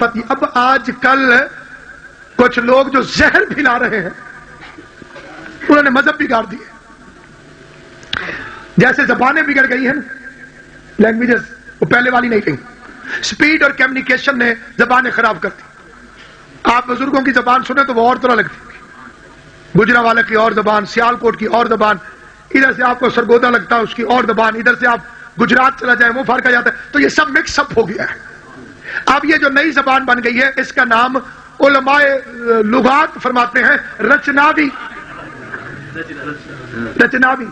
اب آج کل کچھ لوگ جو زہر پھیلا رہے ہیں انہوں نے مذہب بگاڑ دیے. جیسے زبانیں بگڑ گئی ہیں نا، لینگویجز وہ پہلے والی نہیں رہی. سپیڈ اور کمیونیکیشن نے زبانیں خراب کر دی. آپ بزرگوں کی زبان سنیں تو وہ اور طرح لگتی ہے. گجرانوالہ کی اور زبان، سیالکوٹ کی اور زبان، ادھر سے آپ کو سرگودا لگتا ہے اس کی اور زبان، ادھر سے آپ گجرات چلا جائے وہ فرق آ جاتا ہے. تو یہ سب مکس اپ ہو گیا ہے. اب یہ جو نئی زبان بن گئی ہے اس کا نام علماء لغات فرماتے ہیں رچناوی. رچناوی،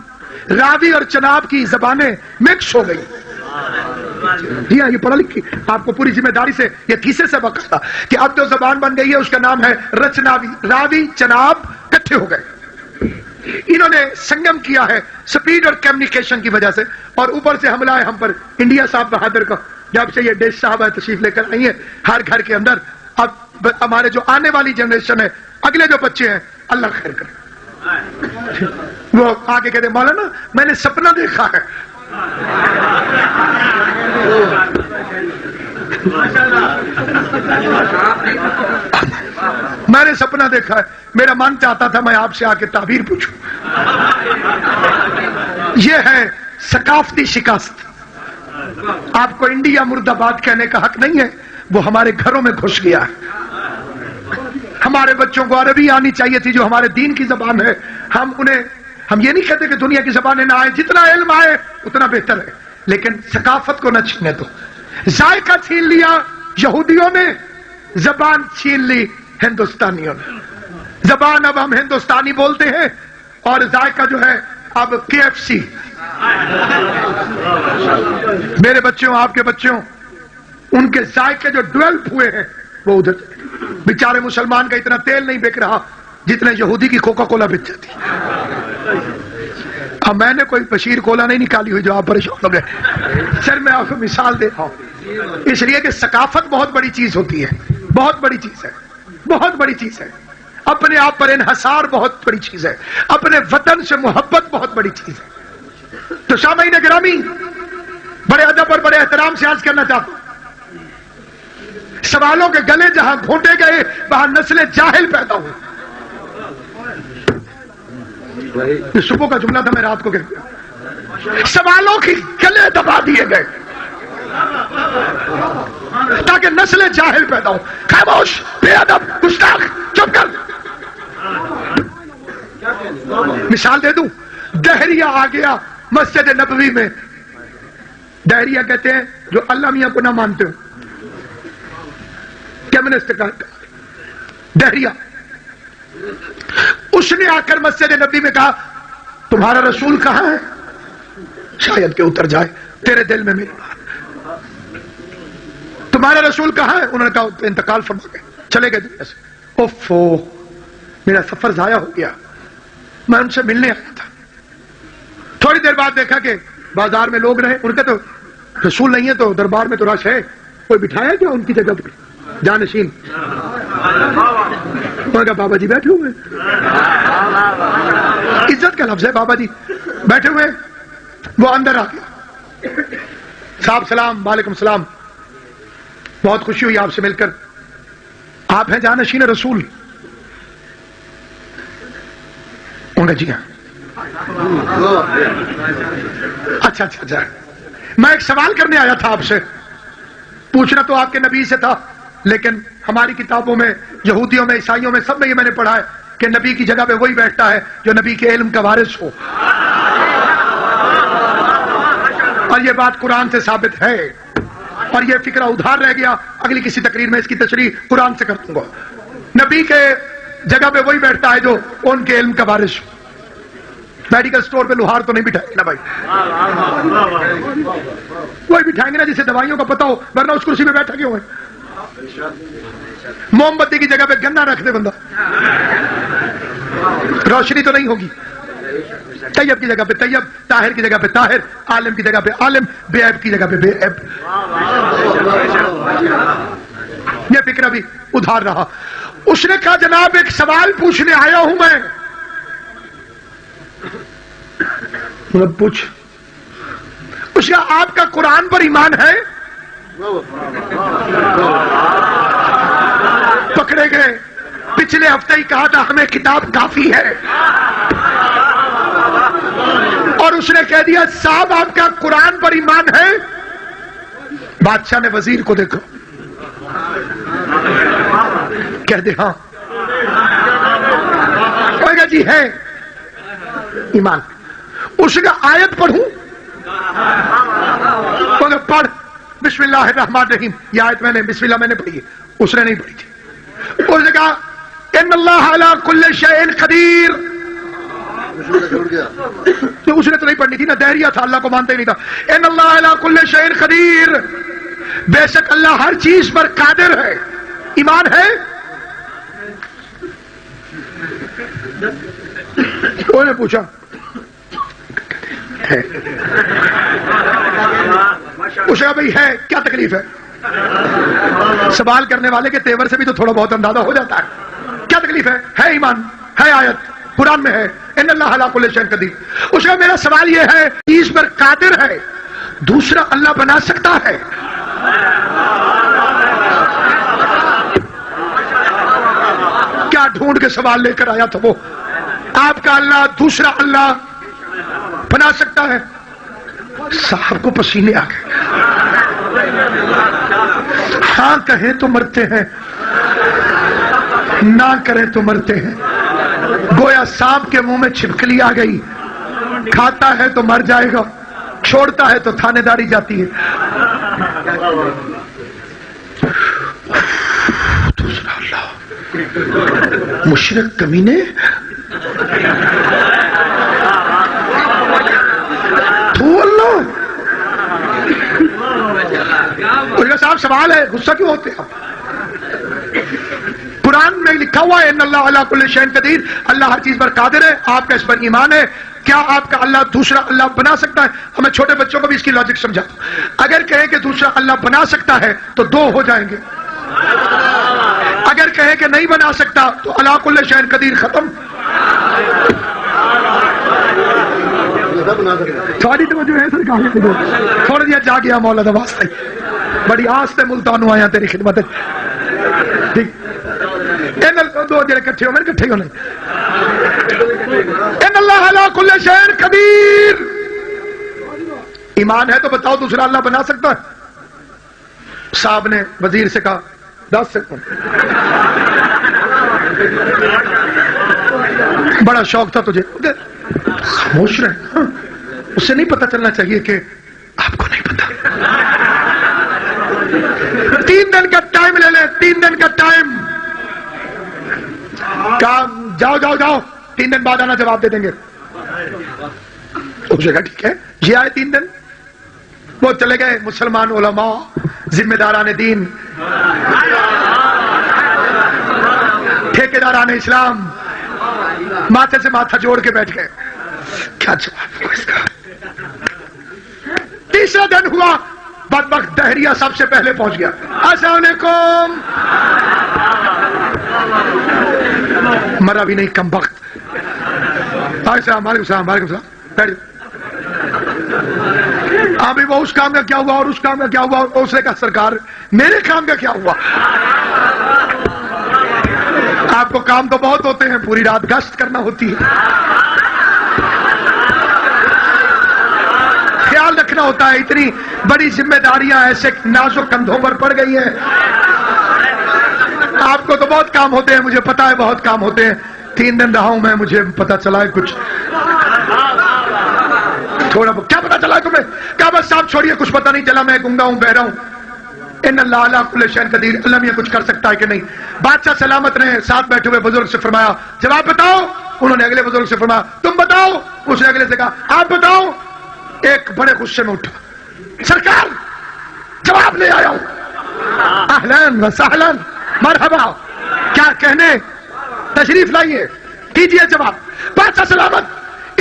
راوی اور چناب کی زبانیں مکس ہو گئی. جی ہاں، یہ پڑھا لکھی آپ کو پوری ذمہ داری سے یہ تھیسے سے وقت تھا کہ اب جو زبان بن گئی ہے اس کا نام ہے رچناوی. راوی چناب اکٹھے ہو گئے. انہوں نے سنگم کیا ہے سپیڈ اور کمیونیکیشن کی وجہ سے، اور اوپر سے حملہ ہے ہم پر انڈیا صاحب بہادر کا. جب سے یہ ڈیش صاحبہ تشریف لے کر آئی ہیں ہر گھر کے اندر، اب ہمارے جو آنے والی جنریشن ہے، اگلے جو بچے ہیں، اللہ خیر کرے. وہ آگے کہتے مولانا میں نے سپنا دیکھا ہے. میں نے سپنا دیکھا ہے، میرا من چاہتا تھا میں آپ سے آ کے تعبیر پوچھوں. یہ ہے ثقافتی شکست. آپ کو انڈیا مرد آباد کہنے کا حق نہیں ہے، وہ ہمارے گھروں میں گھس گیا ہے. ہمارے بچوں کو عربی آنی چاہیے تھی جو ہمارے دین کی زبان ہے. ہم یہ نہیں کہتے کہ دنیا کی زبانیں نہ آئے، جتنا علم آئے اتنا بہتر ہے، لیکن ثقافت کو نہ چھینے دو. ذائقہ چھین لیا یہودیوں نے، زبان چھین لی ہندوستانیوں نے. زبان اب ہم ہندوستانی بولتے ہیں اور ذائقہ جو ہے اب KFC. میرے بچوں، آپ کے بچوں، ان کے ذائقے جو ڈیولپ ہوئے ہیں وہ ادھر. بیچارے مسلمان کا اتنا تیل نہیں بک رہا جتنے یہودی کی کوکا کولا بک جاتی. اب میں نے کوئی بشیر کولا نہیں نکالی ہوئی جو آپ پریشان ہو گئے. سر میں آپ کو مثال دے رہا ہوں اس لیے کہ ثقافت بہت بڑی چیز ہوتی ہے، بہت بڑی چیز ہے، بہت بڑی چیز ہے. اپنے آپ پر انحصار بہت بڑی چیز ہے، اپنے وطن سے محبت بہت بڑی چیز ہے. تو سامعین گرامی، بڑے ادب اور بڑے احترام سے عرض کرنا چاہتا ہوں، سوالوں کے گلے جہاں گھونٹے گئے وہاں نسلیں جاہل پیدا ہوئی. یہ صبح کا جملہ تھا، میں رات کو کہتا، سوالوں کے گلے دبا دیے گئے تاکہ نسلیں جاہل پیدا ہوں. خاموش، بے ادب، گستاخ، چپ کر. مثال دے دوں، دہریہ آ گیا مسجد نبوی میں. دہریہ کہتے ہیں جو اللہ میاں کو نہ مانتے ہو، کمیونسٹ کا دہریہ. اس نے آ کر مسجد نبی میں کہا تمہارا رسول کہاں ہے؟ شاید کہ اتر جائے تیرے دل میں میری بات. تمہارا رسول کہاں ہے؟ انہوں نے کہا انتقال فرما گئے، چلے گئے دنیا سے. اوفو، میرا سفر ضائع ہو گیا، میں ان سے ملنے آیا تھا. تھوڑی دیر بعد دیکھا کہ بازار میں لوگ رہے. ان کا تو رسول نہیں ہے تو دربار میں تو رش ہے، کوئی بٹھایا کیا ان کی جگہ پر جانشین؟ کہا بابا جی بیٹھے ہوئے، عزت کا لفظ ہے، بابا جی بیٹھے ہوئے. وہ اندر آ گیا. صاحب سلام، وعلیکم السلام، بہت خوشی ہوئی آپ سے مل کر. آپ ہیں جانشین رسول؟ انہوں نے جی ہاں. اچھا اچھا اچھا، میں ایک سوال کرنے آیا تھا آپ سے. پوچھنا تو آپ کے نبی سے تھا، لیکن ہماری کتابوں میں، یہودیوں میں، عیسائیوں میں، سب میں یہ میں نے پڑھا ہے کہ نبی کی جگہ پہ وہی بیٹھتا ہے جو نبی کے علم کا وارث ہو. اور یہ بات قرآن سے ثابت ہے، اور یہ فکرہ ادھار رہ گیا. اگلی کسی تقریر میں اس کی تشریح قرآن سے کر دوں گا. نبی کے جگہ پہ وہی بیٹھتا ہے جو ان کے علم کا وارث ہو. میڈیکل سٹور پہ لوہار تو نہیں بٹھائیں گے نا بھائی، وہی بٹھائیں گے نا جسے دوائیوں کا پتا ہو، ورنہ اس کرسی پہ بیٹھا کیوں ہے؟ موم بتی کی جگہ پہ گنا رکھ دے بندہ، روشنی تو نہیں ہوگی. طیب کی جگہ پہ طیب، طاہر کی جگہ پہ طاہر، عالم کی جگہ پہ عالم، بے عیب کی جگہ پہ بے عیب. یہ فکرہ بھی ادھار رہا. اس نے کہا جناب ایک سوال پوچھنے آیا ہوں میں. پوچھ. اس کا آپ کا قرآن پر ایمان ہے؟ پچھلے ہفتے ہی کہا تھا ہمیں کتاب کافی ہے، اور اس نے کہہ دیا صاحب آپ کا قرآن پر ایمان ہے؟ بادشاہ نے وزیر کو دیکھو، کہہ دے ہاں، کہے گا جی ہے ایمان۔ اس کا آیت پڑھوں؟ پڑھ بسم اللہ الرحمن الرحیم، یہ آیت میں نے بسم اللہ میں نے پڑھی ہے، اس نے نہیں پڑھی تھی۔ اس نے کہا ان اللہ علی کل شیء قدیر، تو اس نے تو نہیں پڑھنی تھی نا، دہریہ تھا، اللہ کو مانتا ہی نہیں تھا۔ ان اللہ علی کل شیء قدیر، بے شک اللہ ہر چیز پر قادر ہے، ایمان ہے؟ انہوں نے پوچھا ہے، پوچھا بھائی ہے کیا تکلیف ہے؟ سوال کرنے والے کے تیور سے بھی تو تھوڑا بہت اندازہ ہو جاتا ہے، کیا تکلیف ہے ایمان ہے، آیت قرآن میں ہے ان اللہ علی کل شیء قدیر۔ اس کا میرا سوال یہ ہے چیز پر قادر ہے، دوسرا اللہ بنا سکتا ہے؟ کیا ڈھونڈ کے سوال لے کر آیا تھا وہ؟ آپ کا اللہ دوسرا اللہ بنا سکتا ہے؟ صاحب کو پسینے آ گئے، ہاں کہیں تو مرتے ہیں، نہ کریں تو مرتے ہیں، گویا سانپ کے منہ میں چھپکلی آ گئی، کھاتا ہے تو مر جائے گا، چھوڑتا ہے تو تھانے داری جاتی ہے۔ دوسرا اللہ، مشرک کمینے، تو اللہ۔ صاحب سوال ہے، غصہ کیوں ہوتے ہیں آپ؟ قرآن میں لکھا ہوا ہے ان اللہ علی کل شیء قدیر، اللہ ہر چیز پر قادر ہے، آپ کا اس پر ایمان ہے، کیا آپ کا اللہ دوسرا اللہ بنا سکتا ہے؟ ہمیں چھوٹے بچوں کو بھی اس کی لاجک سمجھاتا ہوں، اگر کہیں کہ دوسرا اللہ بنا سکتا ہے تو دو ہو جائیں گے، اگر کہیں کہ نہیں بنا سکتا تو علی کل شیء قدیر ختم۔ تھوڑی توجہ ہے سرکار، تھوڑا دیا جا گیا مولا دا واسطہ، بڑی آس تے ملتانو آیا تیری خدمت۔ ٹھیک دو جڑے کٹھے ہو میں کٹھے ہونے۔ ان اللہ علی کل شیء قدیر، ایمان ہے تو بتاؤ دوسرا اللہ بنا سکتا ہے؟ صاحب نے وزیر سے کہا 10 سیکنڈ، بڑا شوق تھا تجھے، خاموش رہے، اسے نہیں پتا چلنا چاہیے کہ آپ کو نہیں پتا۔ 3 دن کا ٹائم لے لیں، 3 دن کا ٹائم، جاؤ جاؤ جاؤ 3 دن بعد آنا، جواب دے دیں گے۔ اس جگہ ٹھیک ہے، یہ آئے 3 دن، وہ چلے گئے مسلمان علماء، ذمہ داران دین، ٹھیکیداران اسلام، ماتھے سے ماتھا جوڑ کے بیٹھ گئے، کیا جواب ہوا اس کا؟ تیسرا دن ہوا، بدبخت دہریہ سب سے پہلے پہنچ گیا، السلام علیکم، مرا بھی نہیں کم بخت، السلام علیکم، السلام علیکم، بیٹھ۔ ابھی وہ اس کام کا کیا ہوا اور اس کام کا کیا ہوا، اس نے کہا سرکار میرے کام کا کیا ہوا؟ آپ کو کام تو بہت ہوتے ہیں، پوری رات گشت کرنا ہوتی ہے، خیال رکھنا ہوتا ہے، اتنی بڑی ذمہ داریاں ایسے نازک کندھوں پر پڑ گئی ہیں، آپ کو تو بہت کام ہوتے ہیں، مجھے پتا ہے بہت کام ہوتے ہیں، 3 دن رہا ہوں میں، مجھے پتا چلا ہے کچھ تھوڑا، کیا پتا چلا ہے تمہیں؟ کہا بس صاحب چھوڑیے، کچھ پتا نہیں چلا، میں گنگا ہوں، بہرا ہوں۔ ان اللہ علی کل شیء قدیر، اللہ میں کچھ کر سکتا ہے کہ نہیں؟ بادشاہ سلامت رہے، ساتھ بیٹھے ہوئے بزرگ سے فرمایا جواب بتاؤ، انہوں نے اگلے بزرگ سے فرمایا تم بتاؤ، اس نے اگلے سے کہا آپ بتاؤ، ایک بڑے غصے میں اٹھا، سرکار جواب لے آیا ہوں، اہلن و سہلن مرحبا، کیا کہنے، تشریف لائیے، کیجئے جواب۔ بادشاہ سلامت،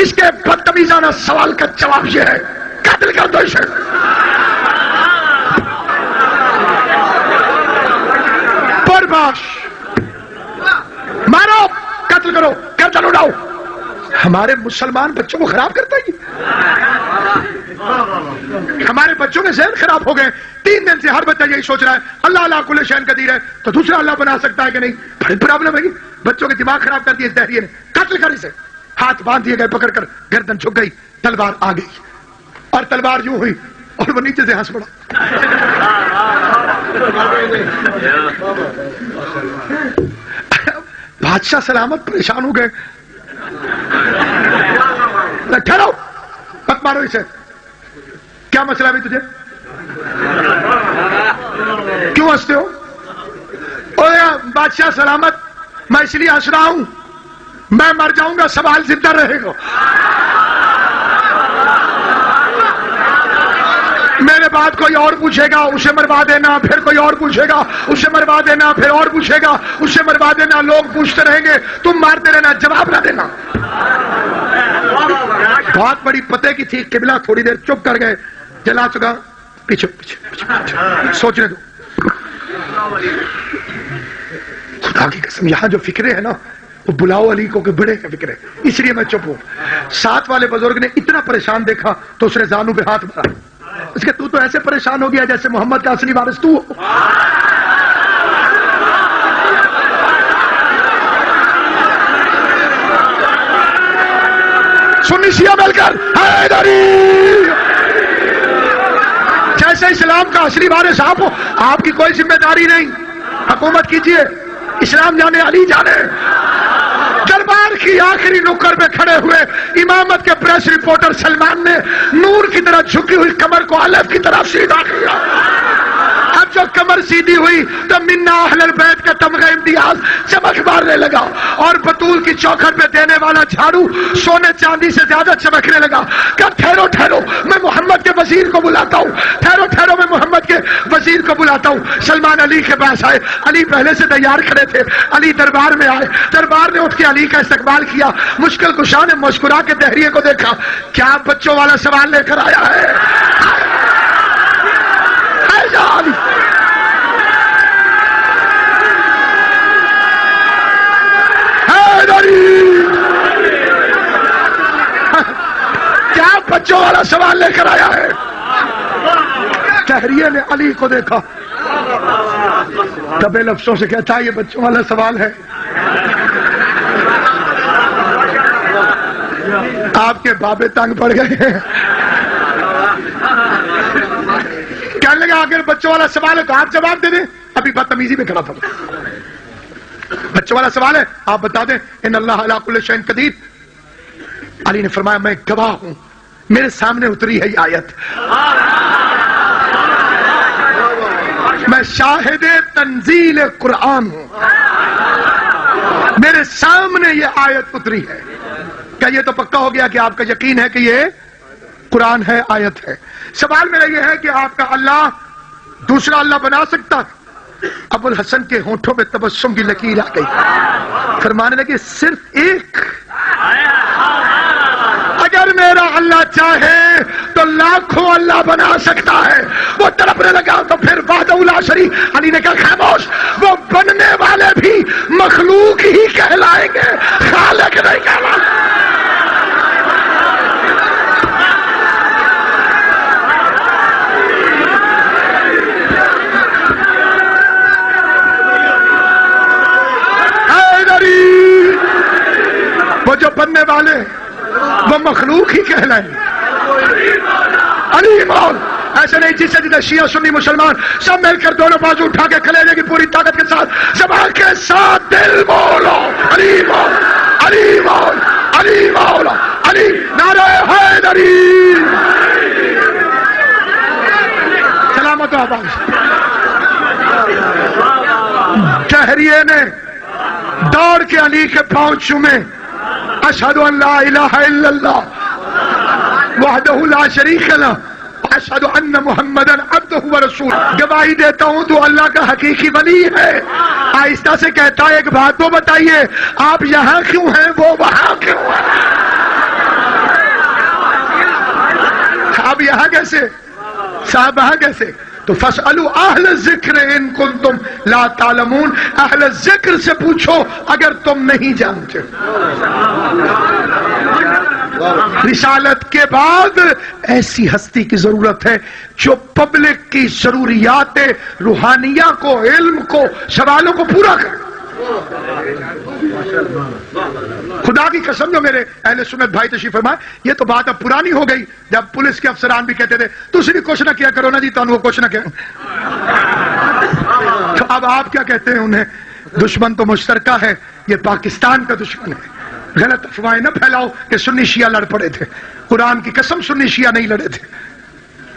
اس کے بدتمیزانہ سوال کا جواب یہ ہے قتل کر دو اسے۔ برباش، مارو، قتل کرو، گردن اڑاؤ۔ ہمارے مسلمان بچوں کو خراب کرتا ہے، ہمارے بچوں کے ذہن خراب ہو گئے، 3 دن سے ہر بچہ یہی سوچ رہا ہے اللہ علی کل شیء قدیر ہے تو دوسرا اللہ بنا سکتا ہے کہ نہیں؟ بڑی پرابلم ہے، بچوں کے دماغ خراب کر دیے اس دہریے نے، قتل کر اسے. ہاتھ باندھ دیے گئے پکڑ کر، گردن جھک گئی، تلوار آ گئی اور تلوار یوں ہوئی اور وہ نیچے سے ہنس پڑا. بادشاہ سلامت پریشان ہو گئے. ٹھہرو، مت مارو اسے. کیا مسئلہ بھی تجھے؟ کیوں ہنستے ہو؟ بادشاہ سلامت، میں اس لیے ہنس رہا ہوں، میں مر جاؤں گا سوال زندہ رہے گا. میرے بعد کوئی اور پوچھے گا، اسے مروا دینا، پھر کوئی اور پوچھے گا، اسے مروا دینا، پھر اور پوچھے گا، اسے مروا دینا. لوگ پوچھتے رہیں گے، تم مارتے رہنا، جواب نہ دینا. بہت بڑی پتے کی تھی. قبلہ تھوڑی دیر چپ کر گئے. جلا چکا، پیچھے پیچھے سوچنے دو. خدا کی قسم یہاں جو فکرے ہیں نا، وہ بلاؤ علی کو کہ بڑے کا فکر ہے، اس لیے میں چپ ہوں. ساتھ والے بزرگ نے اتنا پریشان دیکھا تو اس نے زانو پہ ہاتھ مارا. اس کے تو ایسے پریشان ہو گیا جیسے محمد کا اصلی وارث تو ہو. سنی شیعہ مل کر حیدری، جیسے اسلام کا اصلی وارث آپ ہو. آپ کی کوئی ذمہ داری نہیں، حکومت کیجئے، اسلام جانے، علی جانے. دربار کی آخری نکر میں کھڑے ہوئے امامت کے پریس رپورٹر سلمان نے نور کی طرح جھکی ہوئی کمر کو الف کی طرف سیدھا کیا. اب جو کمر سیدھی ہوئی تو منا اہل البیت کا تمغہ امتیاز چمک مارنے لگا اور بطول کی چوکھٹ پہ دینے والا جھاڑو سونے چاندی سے زیادہ چمکنے لگا. کہ ٹھہرو ٹھہرو، میں محمد کے وزیر کو بلاتا ہوں. ٹھہرو ٹھہرو، میں محمد کے وزیر کو بلاتا ہوں. سلمان علی کے پاس آئے. علی پہلے سے تیار کھڑے تھے. علی دربار میں آئے. دربار نے اٹھ کے علی کا استقبال کیا. مشکل کشا نے مسکرا کے دہریے کو دیکھا. کیا بچوں والا سوال لے کر آیا ہے؟ کیا بچوں والا سوال لے کر آیا ہے؟ دہریے نے علی کو دیکھا، دبے لفظوں سے کہتا ہے یہ بچوں والا سوال ہے. آپ کے بابے تنگ پڑ گئے ہیں. کہنے لگا اگر بچوں والا سوال ہے تو آپ جواب دے دیں. ابھی بدتمیزی میں کھڑا تھا. بچوں والا سوال ہے، آپ بتا دیں. ان اللہ علی کل شیء قدیر. علی نے فرمایا میں گواہ ہوں، میرے سامنے اتری ہے یہ آیت. میں شاہد تنزیل قرآن ہوں، میرے سامنے یہ آیت اتری ہے. کیا یہ تو پکا ہو گیا کہ آپ کا یقین ہے کہ یہ قرآن ہے، آیت ہے. سوال میرا یہ ہے کہ آپ کا اللہ دوسرا اللہ بنا سکتا؟ ابو الحسن کے ہونٹوں پہ تبسم کی لکیر آ گئی. فرمانے لگے صرف ایک. اگر میرا اللہ چاہے تو لاکھوں اللہ بنا سکتا ہے. وہ تڑپنے لگا تو پھر وحدہ لا شریک. علی نے کہا خاموش، وہ بننے والے بھی مخلوق ہی کہلائیں گے، خالق نہیں کہلائیں گے. وہ جو بننے والے وہ مخلوق ہی کہلائیں. علی مول ایسے نہیں جسے جدھر شیعہ سنی مسلمان سب مل کر دونوں بازو اٹھا کے کلیجے کی پوری طاقت کے ساتھ زبان کے ساتھ دل بولو علی مول، علی مول، علی مول، علی. نعرہ حیدری. سلامت آباد. دہریے نے دوڑ کے علی کے پاؤں چومے. اشہد ان لا الہ الا اللہ وحدہ لا شریک لہ اشہد ان محمدً عبدہ ورسولہ. گواہی دیتا ہوں تو اللہ کا حقیقی ولی ہے. آہستہ سے کہتا ہے ایک بات تو بتائیے، آپ یہاں کیوں ہیں، وہ وہاں کیوں ہیں؟ آپ یہاں کیسے، صاحب وہاں کیسے؟ تو فاسألوا اہل الذکر ان کنتم لا تعلمون. اہل ذکر سے پوچھو اگر تم نہیں جانتے. رسالت کے بعد ایسی ہستی کی ضرورت ہے جو پبلک کی ضروریات روحانیہ کو، علم کو، سوالوں کو پورا کرے. خدا کی قسم جو میرے اہل سنت بھائی تشریف فرمائے، یہ تو بات اب پرانی ہو گئی جب پولیس کے افسران بھی کہتے تھے تسی بھی کچھ نہ کیا کرو نا جی، تو وہ کچھ نہ کیا. تو اب آپ کیا کہتے ہیں انہیں؟ دشمن تو مشترکہ ہے، یہ پاکستان کا دشمن ہے. غلط افواہیں نہ پھیلاؤ کہ سنی شیعہ لڑ پڑے تھے. قرآن کی قسم سنی شیعہ نہیں لڑے تھے.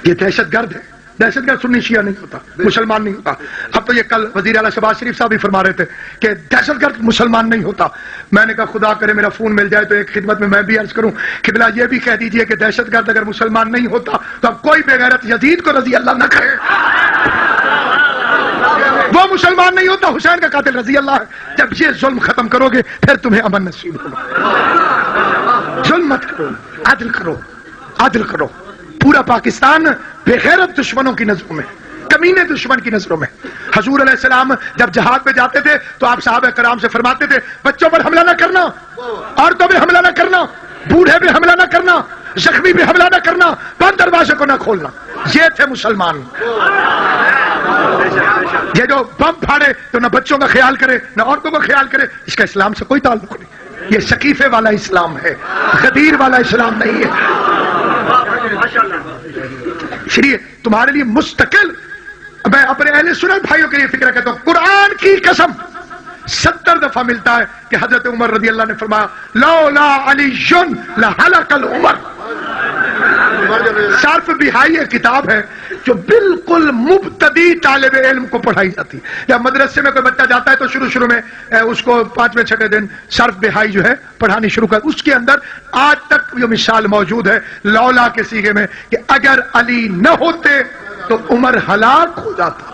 یہ دہشت گرد ہے. دہشت گرد سنی شیعہ نہیں ہوتا، مسلمان نہیں ہوتا. اب تو یہ کل وزیر اعلیٰ شہباز شریف صاحب بھی فرما رہے تھے کہ دہشت گرد مسلمان نہیں ہوتا. میں نے کہا خدا کرے میرا فون مل جائے تو ایک خدمت میں بھی عرض کروں کہ بلا یہ بھی کہہ دیجئے کہ دہشت گرد اگر مسلمان نہیں ہوتا تو اب کوئی بے غیرت یزید کو رضی اللہ نہ کہے. وہ مسلمان نہیں ہوتا، حسین کا قاتل رضی اللہ ہے. جب یہ ظلم ختم کرو گے پھر تمہیں امن نصیب ہوگا. ظلم مت کرو، عدل کرو، عدل کرو. پورا پاکستان بے غیرت دشمنوں کی نظروں میں، کمینے دشمن کی نظروں میں. حضور علیہ السلام جب جہاد پہ جاتے تھے تو آپ صحابہ کرام سے فرماتے تھے بچوں پر حملہ نہ کرنا، عورتوں پہ حملہ نہ کرنا، بوڑھے پہ حملہ نہ کرنا، زخمی پہ حملہ نہ کرنا، بند دروازے کو نہ کھولنا. یہ تھے مسلمان. یہ جو بم پھاڑے تو نہ بچوں کا خیال کرے نہ عورتوں کا خیال کرے، اس کا اسلام سے کوئی تعلق نہیں. یہ شکیفے والا اسلام ہے، غدیر والا اسلام نہیں ہے. شریعت تمہارے لیے مستقل. میں اپنے اہل سنت بھائیوں کے لیے فکر کہتا ہوں، قرآن کی قسم 70 دفعہ ملتا ہے کہ حضرت عمر رضی اللہ نے فرمایا لولا علی لہلک العمر. صرف بہائی کتاب ہے جو بالکل مبتدی طالب علم کو پڑھائی جاتی. یا مدرسے میں کوئی بچہ جاتا ہے تو شروع میں اس کو 5ویں 6ویں دن صرف بہائی جو ہے پڑھانی شروع کر. اس کے اندر آج تک یہ مثال موجود ہے لولا کے صیغے میں کہ اگر علی نہ ہوتے تو عمر ہلاک ہو جاتا.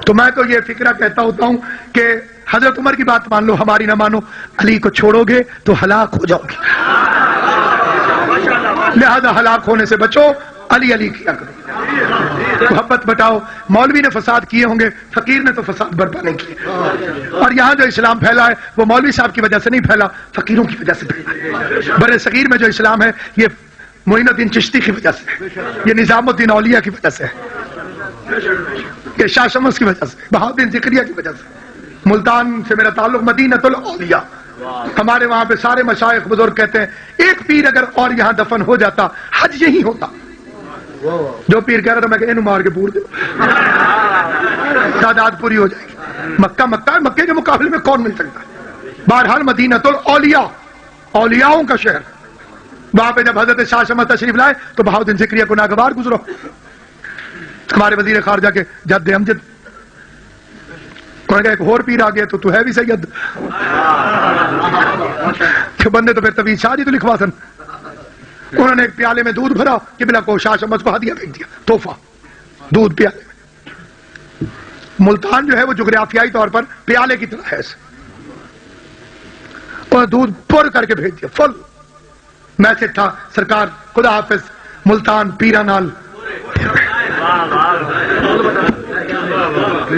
تو میں تو یہ فکرہ کہتا ہوتا ہوں کہ حضرت عمر کی بات مان لو، ہماری نہ مانو. علی کو چھوڑو گے تو ہلاک ہو جاؤ گے، لہذا ہلاک ہونے سے بچو. علی علی کیا کرو، محبت بٹاؤ. مولوی نے فساد کیے ہوں گے، فقیر نے تو فساد برپا نہیں کیے. اور یہاں جو اسلام پھیلا ہے وہ مولوی صاحب کی وجہ سے نہیں پھیلا، فقیروں کی وجہ سے پھیلا. برے صغیر میں جو اسلام ہے یہ معین الدین چشتی کی وجہ سے، یہ نظام الدین اولیاء کی وجہ سے، یہ شاہ شمس کی وجہ سے، بہاؤالدین ذکریہ کی وجہ سے. ملتان سے میرا تعلق، مدینۃ الاولیاء. ہمارے وہاں پہ سارے مشائخ بزرگ کہتے ہیں ایک پیر اگر اور یہاں دفن ہو جاتا حج یہی ہوتا. جو پیر کہہ رہا تھا میں کہ انہوں مار کے پور دے تعداد پوری ہو جائے گی. مکہ مکے کے مقابلے میں کون مل سکتا ہے. بہرحال مدینۃ الاولیاء، اولیاؤں کا شہر. وہاں پہ جب حضرت شاہ شمس تشریف لائے تو بہاؤالدین ذکریہ کو ناگوار گزرو. ہمارے وزیر خارجہ کے جد امجد ایک اور پیر آ گیا تو ہے بھی سید کہ بندے تو پھر طویل شاہ جی تو لکھوا سن. انہوں نے ایک پیالے میں دودھ بھرا کہ بلا کو شاہ شمس کو ہدیہ پھینک دیا، تحفہ دودھ پیالے میں. ملتان جو ہے وہ جغرافیائی طور پر پیالے کی طرح ہے، اور دودھ پر کر کے بھیج دیا. فل میسج تھا سرکار خدا حافظ ملتان پیرا نال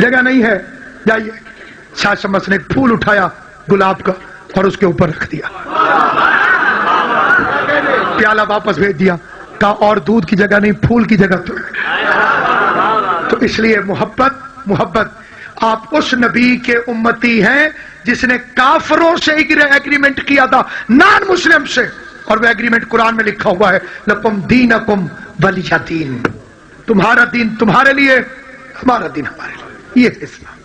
جگہ نہیں ہے جائیے. شاہ شمس نے ایک پھول اٹھایا گلاب کا اور اس کے اوپر رکھ دیا، پیالہ واپس بھیج دیا. کہا اور دودھ کی جگہ نہیں، پھول کی جگہ تو ہے. تو اس لیے محبت. آپ اس نبی کے امتی ہیں جس نے کافروں سے ایگریمنٹ کیا تھا، نان مسلم سے، اور وہ ایگریمنٹ قرآن میں لکھا ہوا ہے لکم دینکم ولی دین. تمہارا دین تمہارے لیے، ہمارا دین ہمارے لیے. یہ ہے اسلام.